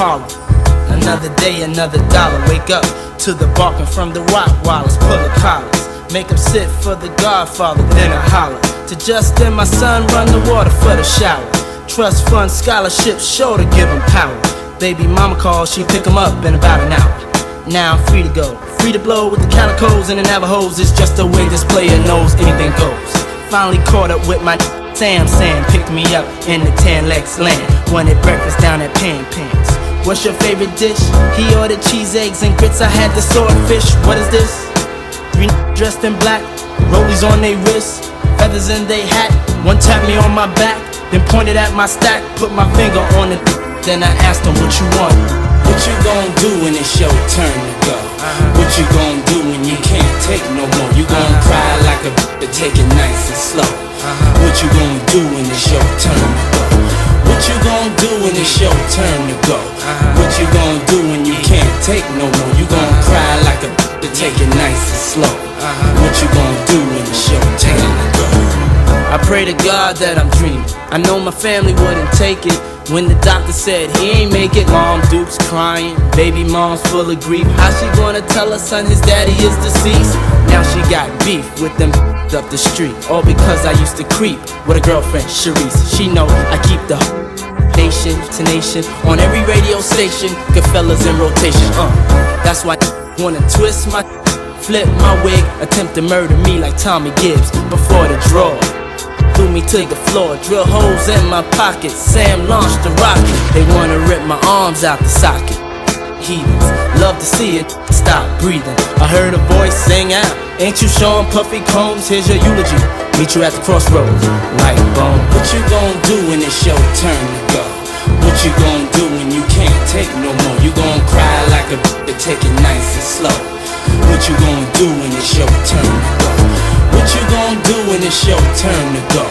Harlem. Another day, another dollar. Wake up to the barking from the Rottweilers. Pull the collars, make them sit for the Godfather. Then I holler to Justin, my son, run the water for the shower. Trust fund scholarships, sure to give them power. Baby mama calls, she pick them up in about an hour. Now I'm free to go, free to blow with the calicos and the Navajos. It's just the way this player knows anything goes. Finally caught up with my Sam picked me up in the Tan Lex land. Wanted breakfast down at Pan Pans. What's your favorite dish? He ordered cheese, eggs, and grits. I had the swordfish. What is this? Three dressed in black, rollies on they wrists, feathers in they hat. One tapped me on my back, then pointed at my stack. Put my finger on it, then I asked him what you want. What you gon' do when it's your turn to go? What you gon' do when you can't take no more? You gon' cry like a but take it nice and slow. What you gon' do when it's your turn to go? What you gon' do when it's your turn to go? What you gon' do when you can't take no more? You gon' cry like a but take it nice and slow. What you gon' do when it's your turn to go? I pray to God that I'm dreaming. I know my family wouldn't take it when the doctor said he ain't make it. Mom Duke's crying, baby mom's full of grief. How she gonna tell her son his daddy is deceased? Now she got beef with them up the street, all because I used to creep with a girlfriend, Sharice. She know I keep the nation to nation on every radio station. Goodfellas in rotation. That's why wanna twist my, flip my wig, attempt to murder me like Tommy Gibbs before the draw. Threw me to the floor, drill holes in my pockets. Sam launched the rocket. They wanna rip my arms out the socket. Heathens, love to see it, stop breathing. I heard a voice sing out, ain't you Sean Puffy Combs? Here's your eulogy, meet you at the crossroads, like bone. What you gon' do when it's your turn to go? What you gon' do when you can't take no more? You gon' cry like a but take it nice and slow. What you gon' do when it's your turn to go? What you gon' do when it's your turn to go?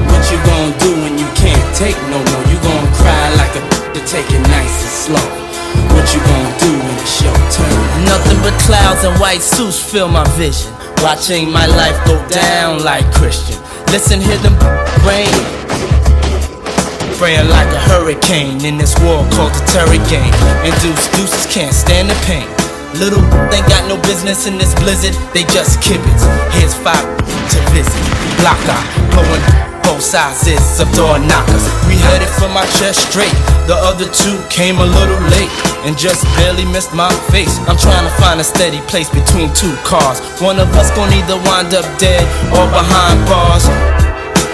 What you gon' do when you can't take no more? You gon' cry like a to take it nice and slow. What you gon' do when it's your turn? Nothing but clouds and white suits fill my vision, watching my life go down like Christian. Listen, hear them rain, praying like a hurricane in this war called the terror game. And deuces can't stand the pain. Little ain't got no business in this blizzard, they just kibitz. Here's 5 to visit. Block out, blowing both sizes of door knockers. We headed for my chest straight. The other 2 came a little late and just barely missed my face. I'm trying to find a steady place between 2 cars. One of us gon' either wind up dead or behind bars.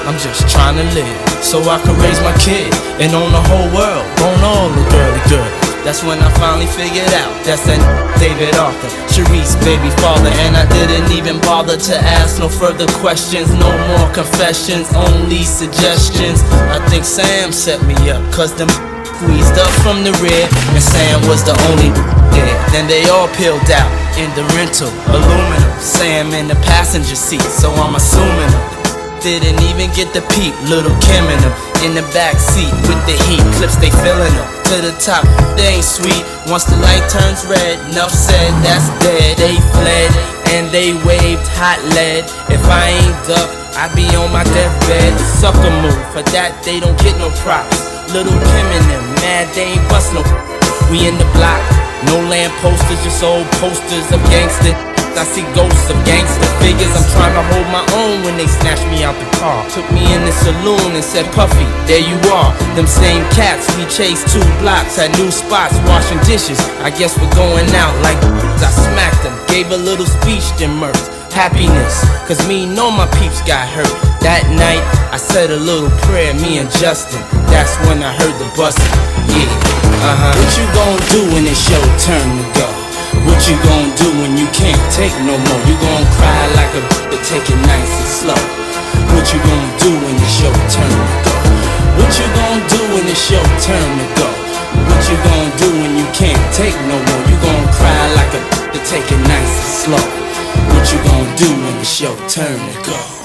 I'm just trying to live so I can raise my kid and own the whole world, own all the girly good. That's when I finally figured out that's that David Arthur, Sharice baby father. And I didn't even bother to ask no further questions. No more confessions, only suggestions. I think Sam set me up, cause them squeezed up from the rear, and Sam was the only there. Then they all peeled out in the rental, aluminum. Sam in the passenger seat, so I'm assuming them didn't even get the peep. Little Kim and them in the back seat with the heat clips, they feeling them to the top. They ain't sweet once the light turns red. Enough said, that's dead. They fled and they waved hot lead. If I ain't duck, I be on my deathbed. Sucker move, for that they don't get no props. Little Kim and them mad they ain't bust no. We in the block, no lamp posters, just old posters of gangster. I see ghosts of gangster figures. I'm trying to hold my own when they snatched me out the car. Took me in the saloon and said, Puffy, there you are. Them same cats, we chased 2 blocks, had new spots, washing dishes. I guess we're going out like I smacked them, gave a little speech, then murked. Happiness, cause me know my peeps got hurt. That night, I said a little prayer, me and Justin. That's when I heard the bustin', yeah, What you gon' do when it's your turn to go? What you gon' do when you can't take no more? You gon' cry like a but take it nice and slow. What you gon' do when it's your turn to go? What you gon' do when it's your turn to go? What you gon' do when you can't take no more? You gon' cry like a but take it nice and slow. What you gon' do when it's your turn to go?